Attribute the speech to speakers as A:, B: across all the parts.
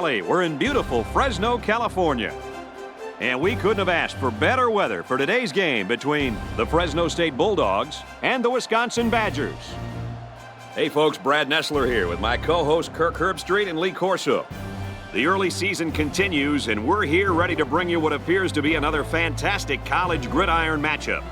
A: We're in beautiful Fresno, California. And we couldn't have asked for better weather for today's game between the Fresno State Bulldogs and the Wisconsin Badgers. Hey folks, Brad Nessler here with my co-hosts Kirk Herbstreit and Lee Corso. The early season continues and we're here ready to bring you what appears to be another fantastic college gridiron matchup.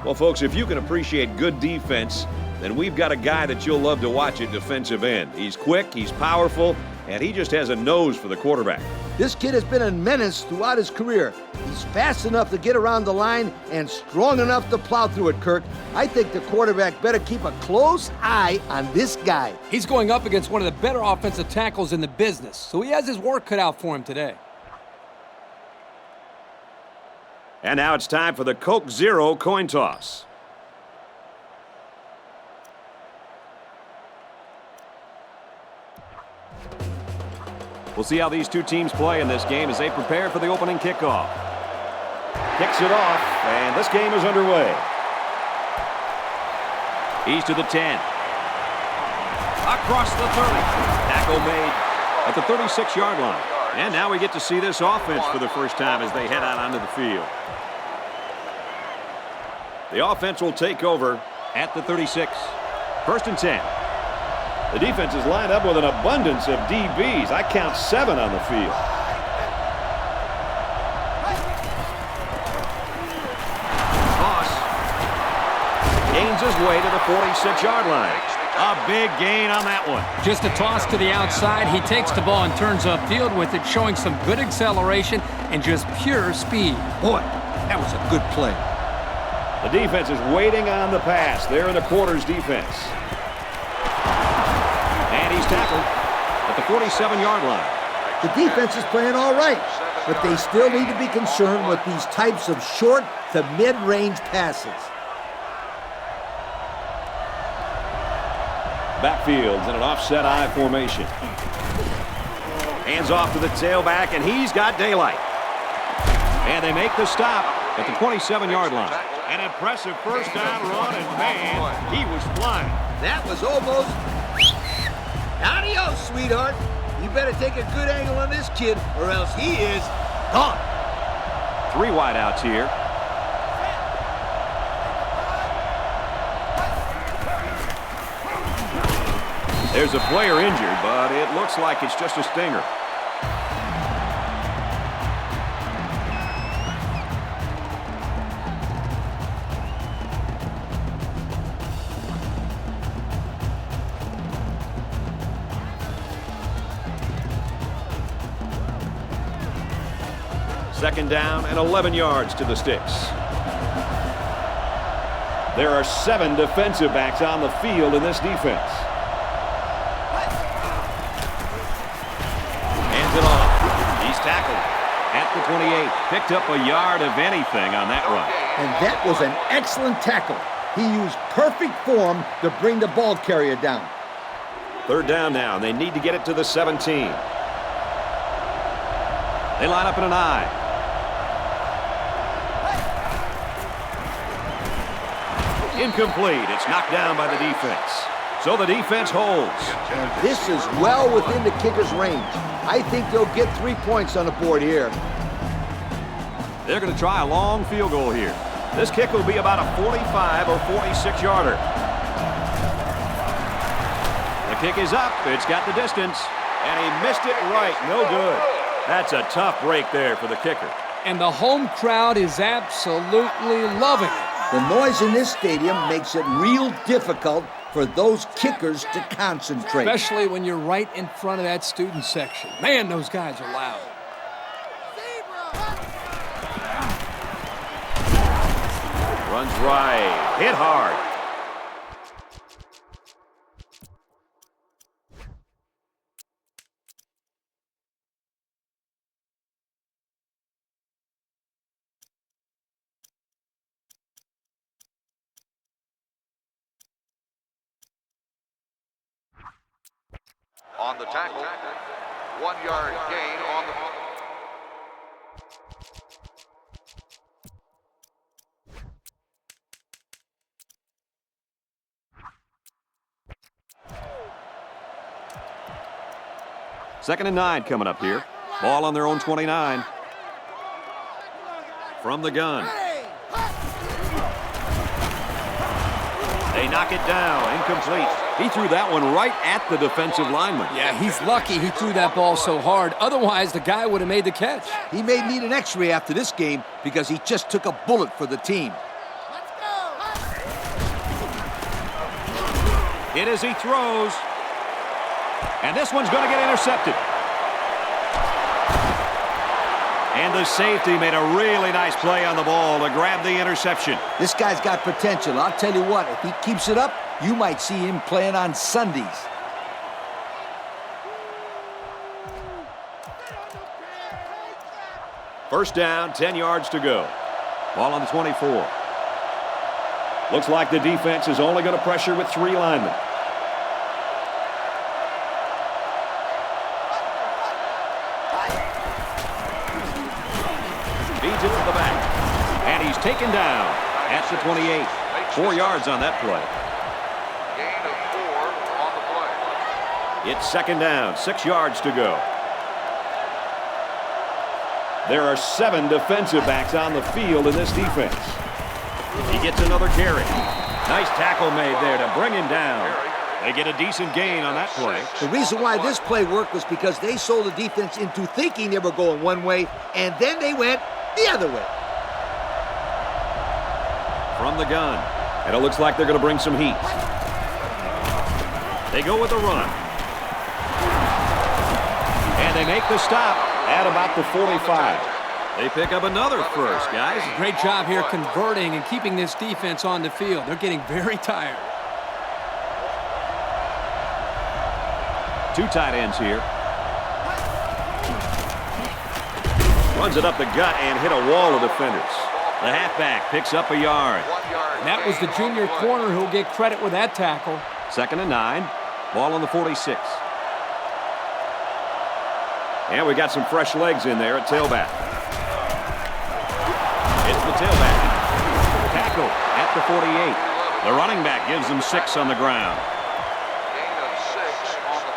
A: Well folks, if you can appreciate good defense, then we've got a guy that you'll love to watch at defensive end. He's quick, he's powerful, and he just has a nose for the quarterback.
B: This kid has been a menace throughout his career. He's fast enough to get around the line and strong enough to plow through it, Kirk. I think the quarterback better keep a close eye on this guy.
C: He's going up against one of the better offensive tackles in the business, so he has his work cut out for him today.
A: And now it's time for the Coke Zero coin toss. We'll see how these two teams play in this game as they prepare for the opening kickoff. Kicks it off, and this game is underway. He's to the 10. Across the 30. Tackle made at the 36-yard line. And now we get to see this offense for the first time as they head out onto the field. The offense will take over at the 36. First and 10. The defense is lined up with an abundance of DBs. I count 7 on the field. Toss. Gains his way to the 46-yard line. A big gain on that one.
C: Just a toss to the outside. He takes the ball and turns upfield with it, showing some good acceleration and just pure speed.
B: Boy, that was a good play.
A: The defense is waiting on the pass. They're in the quarters defense. And he's tackled at the 47-yard line.
B: The defense is playing all right, but they still need to be concerned with these types of short to mid-range passes.
A: Backfield's in an offset I formation. Hands off to the tailback, and he's got daylight. And they make the stop at the 27-yard line. An impressive first down run, and man, he was flying.
B: That was almost... Adios, sweetheart. You better take a good angle on this kid, or else he is gone.
A: 3 wideouts here. There's a player injured, but it looks like it's just a stinger. Second down and 11 yards to the sticks. There are 7 defensive backs on the field in this defense. Hands it off. He's tackled at the 28. Picked up a yard of anything on that run.
B: And that was an excellent tackle. He used perfect form to bring the ball carrier down.
A: Third down now, and they need to get it to the 17. They line up in an I. Incomplete. It's knocked down by the defense. So the defense holds.
B: And this is well within the kicker's range. I think they'll get 3 points on the board here.
A: They're going to try a long field goal here. This kick will be about a 45 or 46-yarder. The kick is up. It's got the distance. And he missed it right. No good. That's a tough break there for the kicker.
C: And the home crowd is absolutely loving it.
B: The noise in this stadium makes it real difficult for those kickers to concentrate.
C: Especially when you're right in front of that student section. Man, those guys are loud.
A: Runs right. Hit hard.
D: On the tackle, 1-yard gain on the...
A: 2nd and 9 coming up here. Ball on their own 29. From the gun. They knock it down. Incomplete. He threw that one right at the defensive lineman.
C: Yeah, he's lucky he threw that ball so hard. Otherwise, the guy would have made the catch.
B: He may need an x-ray after this game because he just took a bullet for the team.
A: Hit as he throws. And this one's going to get intercepted. And the safety made a really nice play on the ball to grab the interception.
B: This guy's got potential. I'll tell you what, if he keeps it up, you might see him playing on Sundays.
A: First down, 10 yards to go. Ball on the 24. Looks like the defense is only going to pressure with 3 linemen. Feeds it to the back. And he's taken down at the 28. 4 yards on that play.
D: Gain of 4 on the play.
A: It's 2nd down, 6 yards to go. There are 7 defensive backs on the field in this defense. He gets another carry. Nice tackle made there to bring him down. They get a decent gain on that play.
B: The reason why this play worked was because they sold the defense into thinking they were going one way, and then they went the other way.
A: From the gun. And it looks like they're going to bring some heat. They go with the run. And they make the stop at about the 45. They pick up another first, guys.
C: Great job here converting and keeping this defense on the field. They're getting very tired.
A: 2 tight ends here. Runs it up the gut and hit a wall of defenders. The halfback picks up a yard.
C: And that was the junior corner who'll get credit with that tackle.
A: 2nd and 9. Ball on the 46. And we got some fresh legs in there at tailback. It's the tailback. Tackle at the 48. The running back gives them 6 on the ground.
D: Gain of 6 on the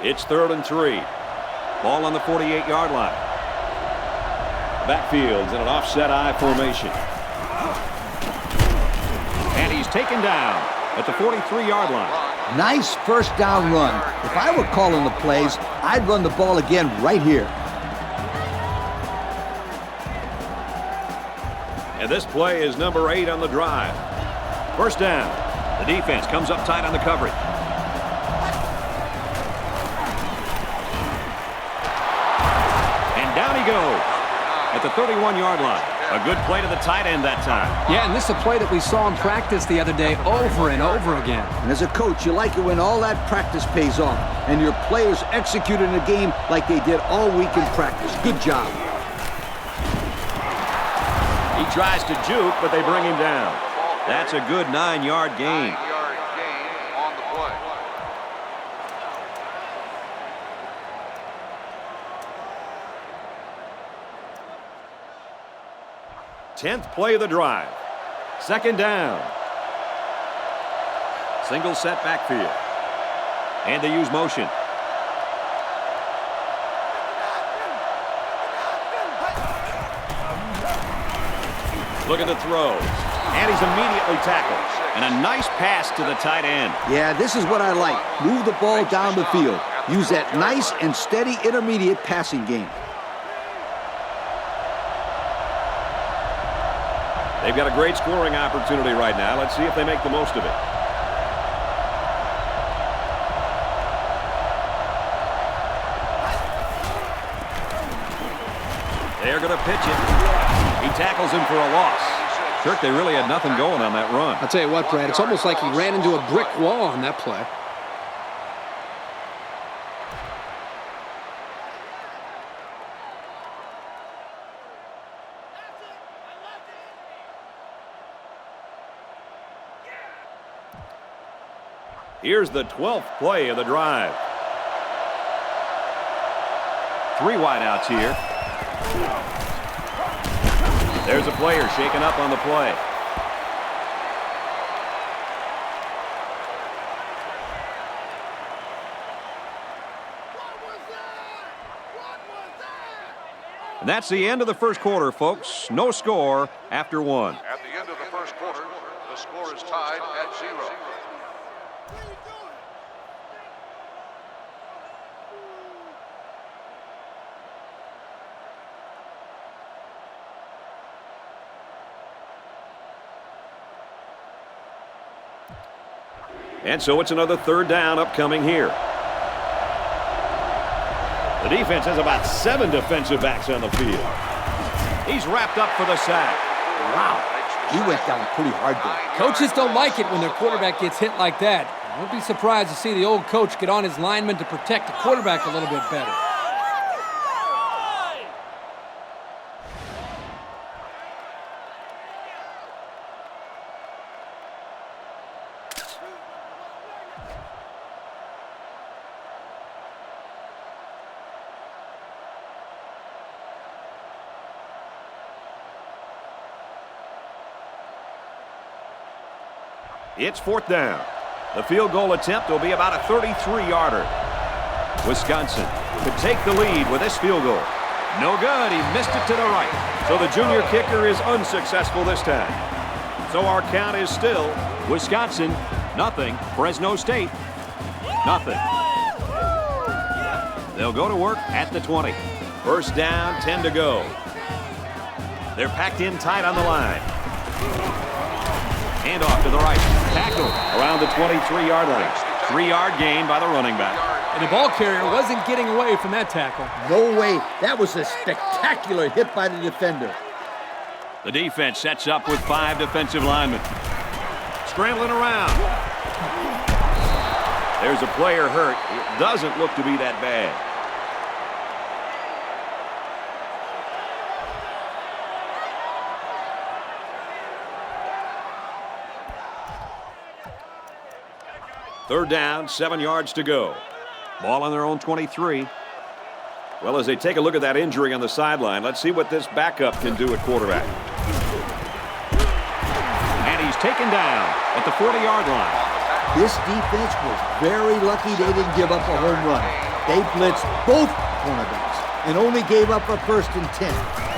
D: play.
A: It's 3rd and 3. Ball on the 48-yard line. Backfield's in an offset I formation. And he's taken down at the 43-yard line.
B: Nice first down run. If I were calling the plays, I'd run the ball again right here.
A: And this play is number 8 on the drive. First down. The defense comes up tight on the coverage. And down he goes at the 31-yard line. A good play to the tight end that time.
C: Yeah, and this is a play that we saw in practice the other day over and over again.
B: And as a coach, you like it when all that practice pays off and your players execute in a game like they did all week in practice. Good job.
A: He tries to juke, but they bring him down. That's a good 9-yard gain.
D: 9-yard gain on the play.
A: 10th play of the drive. 2nd down. Single set backfield. And they use motion. Look at the throw. And he's immediately tackled. And a nice pass to the tight end.
B: Yeah, this is what I like. Move the ball down the field. Use that nice and steady intermediate passing game.
A: They've got a great scoring opportunity right now. Let's see if they make the most of it. They're going to pitch it. He tackles him for a loss. Kirk, they really had nothing going on that run.
C: I'll tell you what, Brad, it's almost like he ran into a brick wall on that play.
A: Here's the 12th play of the drive. 3 wideouts here. There's a player shaken up on the play. And that's the end of the first quarter, folks. No score after one.
D: At the end of the first quarter, the score is tied at 0.
A: And so it's another third down upcoming here. The defense has about 7 defensive backs on the field. He's wrapped up for the sack.
B: Wow, he went down pretty hard there.
C: Coaches don't like it when their quarterback gets hit like that. Don't be surprised to see the old coach get on his lineman to protect the quarterback a little bit better.
A: It's fourth down. The field goal attempt will be about a 33-yarder. Wisconsin could take the lead with this field goal. No good. He missed it to the right. So the junior kicker is unsuccessful this time. So our count is still Wisconsin, nothing. Fresno State, nothing. They'll go to work at the 20. First down, 10 to go. They're packed in tight on the line. Hand off to the right. Tackle around the 23-yard line. 3-yard gain by the running back.
C: And the ball carrier wasn't getting away from that tackle.
B: No way. That was a spectacular hit by the defender.
A: The defense sets up with 5 defensive linemen. Scrambling around. There's a player hurt. It doesn't look to be that bad. Third down, 7 yards to go. Ball on their own 23. Well, as they take a look at that injury on the sideline, let's see what this backup can do at quarterback. And he's taken down at the 40-yard line.
B: This defense was very lucky they didn't give up a home run. They blitzed both cornerbacks and only gave up a 1st and 10.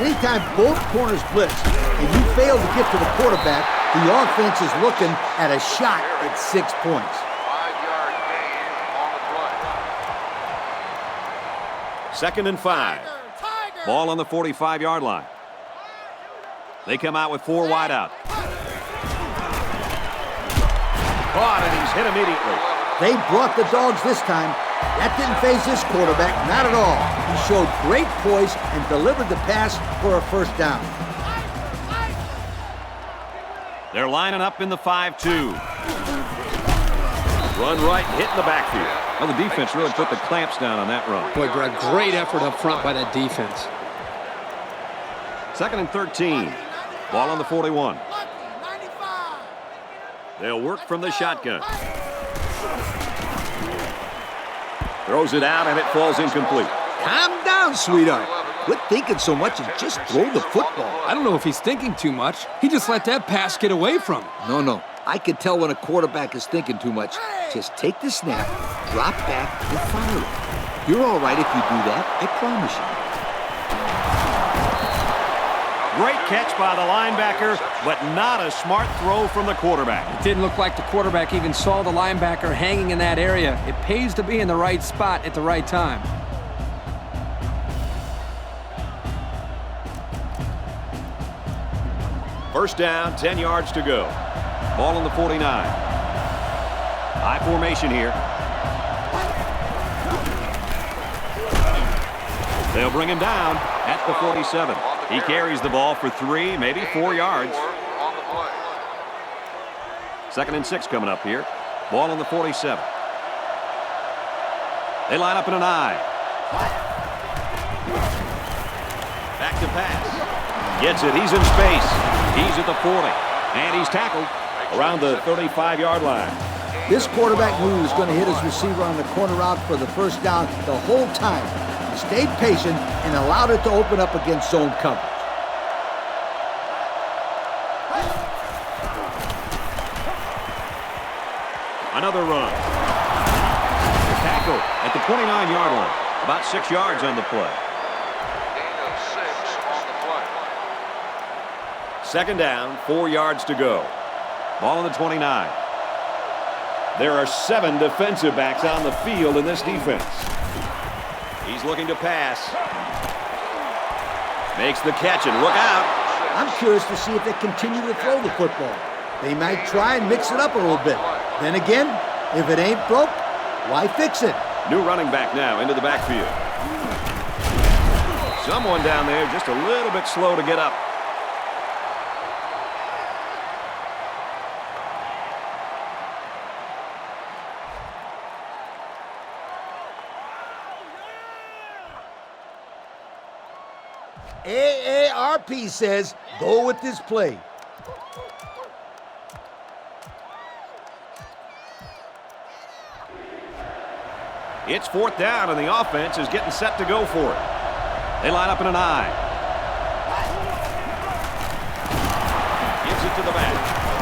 B: Anytime both corners blitz and you fail to get to the quarterback, the offense is looking at a shot at 6 points.
D: 5-yard gain on the play.
A: 2nd and 5. Ball on the 45-yard line. They come out with 4 wide out. Caught, and he's hit immediately.
B: They brought the dogs this time. That didn't faze this quarterback, not at all. He showed great poise and delivered the pass for a 1st down.
A: They're lining up in the 5-2. Run right, hit in the backfield. Well, the defense really put the clamps down on that run.
C: Boy, Greg, great effort up front by that defense.
A: 2nd and 13. Ball on the 41. They'll work from the shotgun. Throws it out, and it falls incomplete.
B: Calm down, sweetheart. Quit thinking so much and just throw the football.
C: I don't know if he's thinking too much. He just let that pass get away from him.
B: No. I can tell when a quarterback is thinking too much. Just take the snap, drop back, and fire it. You're all right if you do that, I promise you.
A: Great catch by the linebacker, but not a smart throw from the quarterback.
C: It didn't look like the quarterback even saw the linebacker hanging in that area. It pays to be in the right spot at the right time.
A: First down, 10 yards to go. Ball on the 49. High formation here. They'll bring him down at the 47. He carries the ball for 3, maybe 4 yards. 2nd and 6 coming up here. Ball on the 47. They line up in an I. Back to pass. Gets it. He's in space. He's at the 40. And he's tackled around the 35-yard line.
B: This quarterback knew he was going to hit his receiver on the corner route for the 1st down the whole time. He stayed patient and allowed it to open up against zone coverage.
A: Another run. Tackle at the 29-yard line. About 6 yards on the play.
D: Gain of 6
A: Second down, 4 yards to go. Ball on the 29. There are 7 defensive backs on the field in this defense. He's looking to pass. Makes the catch and look out.
B: I'm curious to see if they continue to throw the football. They might try and mix it up a little bit. Then again, if it ain't broke, why fix it?
A: New running back now into the backfield. Someone down there just a little bit slow to get up.
B: AARP says go with this play.
A: It's 4th down, and the offense is getting set to go for it. They line up in an I. Gives it to the back,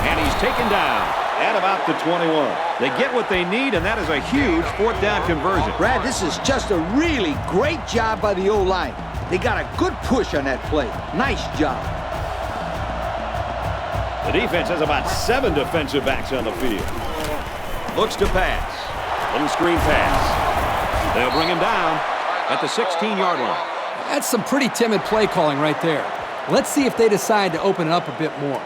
A: and he's taken down at about the 21. They get what they need, and that is a huge 4th down conversion.
B: Brad, this is just a really great job by the O-line. They got a good push on that play. Nice job.
A: The defense has about 7 defensive backs on the field. Looks to pass. Little screen pass. They'll bring him down at the 16-yard line.
C: That's some pretty timid play calling right there. Let's see if they decide to open it up a bit more.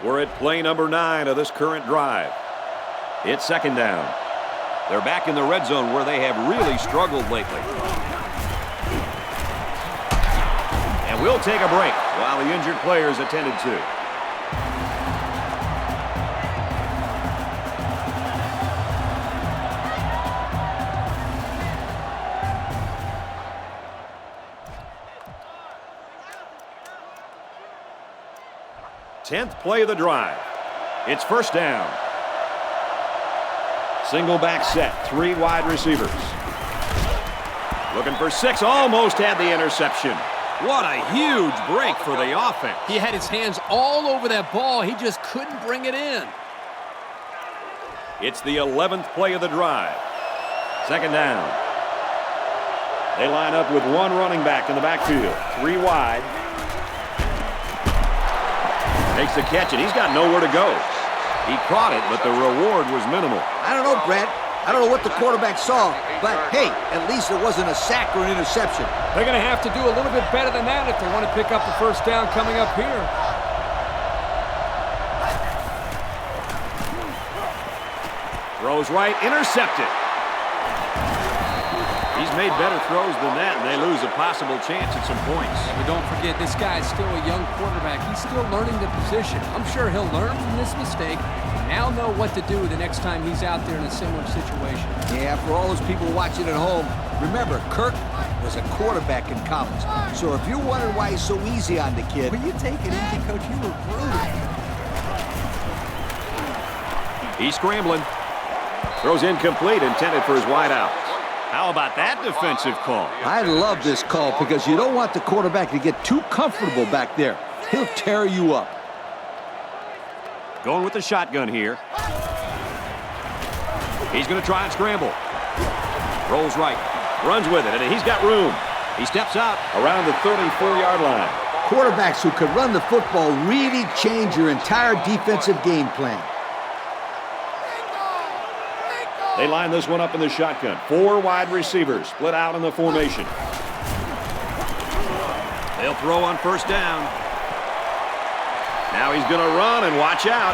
A: We're at play number 9 of this current drive. It's 2nd down. They're back in the red zone where they have really struggled lately. And we'll take a break while the injured player is attended to. Tenth play of the drive. It's 1st down. Single back set, 3 wide receivers. Looking for 6, almost had the interception. What a huge break for the offense.
C: He had his hands all over that ball. He just couldn't bring it in.
A: It's the 11th play of the drive. 2nd down. They line up with 1 running back in the backfield. 3 wide. Makes the catch, and he's got nowhere to go. He caught it, but the reward was minimal.
B: I don't know, Brad. I don't know what the quarterback saw, but hey, at least it wasn't a sack or an interception.
C: They're going to have to do a little bit better than that if they want to pick up the 1st down coming up here.
A: Throws right, intercepted. He's made better throws than that, and they lose a possible chance at some points.
C: But don't forget, this guy's still a young quarterback. He's still learning the position. I'm sure he'll learn from this mistake and now know what to do the next time he's out there in a similar situation.
B: Yeah, for all those people watching at home, remember, Kirk was a quarterback in college. So if you're wondering why he's so easy on the kid...
C: Will you take it easy, Coach? You were brutal.
A: He's scrambling. Throws incomplete, intended for his wideout. How about that defensive call?
B: I love this call because you don't want the quarterback to get too comfortable back there. He'll tear you up.
A: Going with the shotgun here. He's going to try and scramble. Rolls right. Runs with it, and he's got room. He steps out around the 34-yard line.
B: Quarterbacks who can run the football really change your entire defensive game plan.
A: They line this one up in the shotgun. 4 wide receivers split out in the formation. They'll throw on 1st down. Now he's going to run and watch out.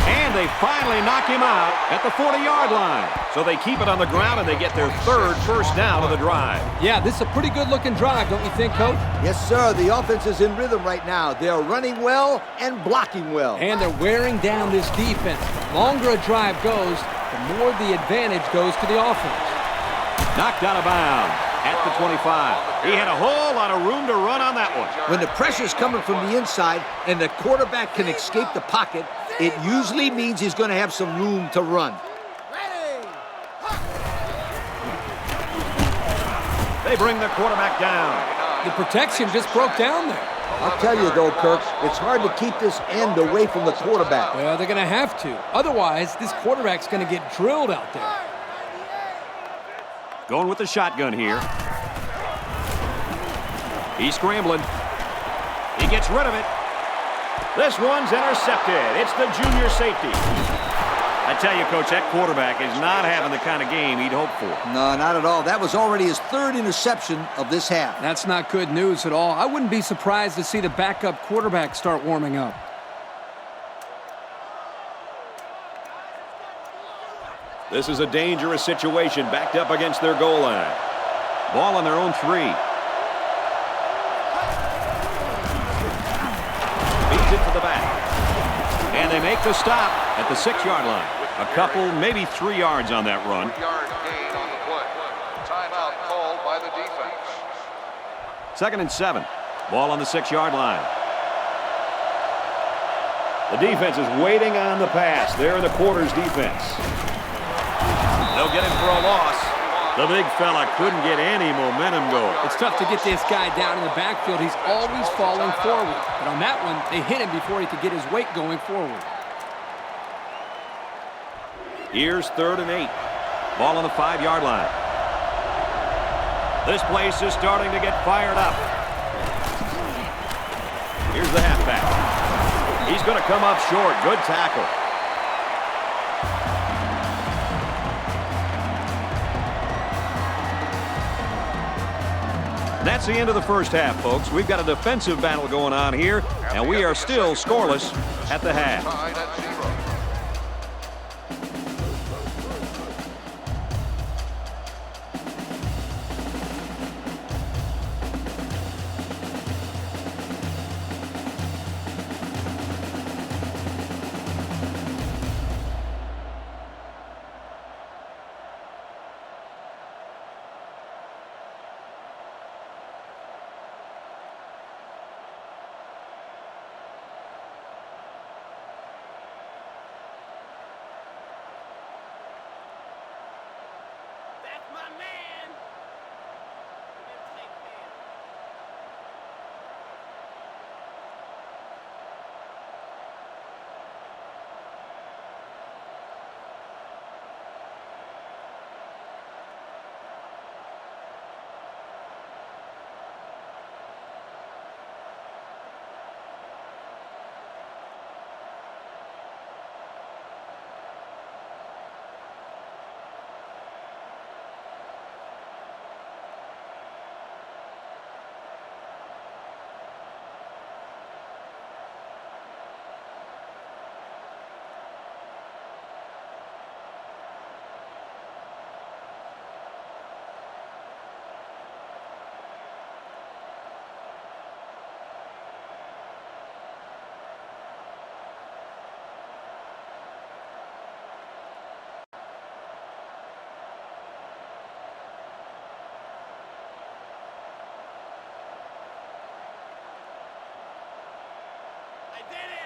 A: And they finally knock him out at the 40-yard line. So they keep it on the ground and they get their 3rd 1st down of the drive.
C: Yeah, this is a pretty good-looking drive, don't you think, Coach?
B: Yes, sir. The offense is in rhythm right now. They're running well and blocking well.
C: And they're wearing down this defense. The longer a drive goes, the more the advantage goes to the offense.
A: Knocked out of bounds at the 25. He had a whole lot of room to run on that one.
B: When the pressure's coming from the inside and the quarterback can escape the pocket, it usually means he's going to have some room to run.
A: They bring the quarterback down.
C: The protection just broke down there.
B: I'll tell you, though, Kirk, it's hard to keep this end away from the quarterback.
C: Well, they're going to have to. Otherwise, this quarterback's going to get drilled out there.
A: Going with the shotgun here. He's scrambling. He gets rid of it. This one's intercepted. It's the junior safety. I tell you, Coach, that quarterback is not having the kind of game he'd hoped for.
B: No, not at all. That was already his third interception of this half.
C: That's not good news at all. I wouldn't be surprised to see the backup quarterback start warming up.
A: This is a dangerous situation, backed up against their goal line. Ball on their own 3. Beats it to the back. And they make the stop at the 6-yard line. A couple, maybe 3 yards on that run.
D: 3-yard gain on the play. Timeout called by the defense.
A: 2nd and 7. Ball on the 6-yard line. The defense is waiting on the pass. They're in the quarters defense. They'll get him for a loss. The big fella couldn't get any momentum going.
C: It's tough to get this guy down in the backfield. He's always falling forward. But on that one, they hit him before he could get his weight going forward.
A: Here's 3rd and 8. Ball on the 5-yard line. This place is starting to get fired up. Here's the halfback. He's going to come up short. Good tackle. That's the end of the first half, folks. We've got a defensive battle going on here, and we are still scoreless at the half.
D: Tied at 0.
E: I did it!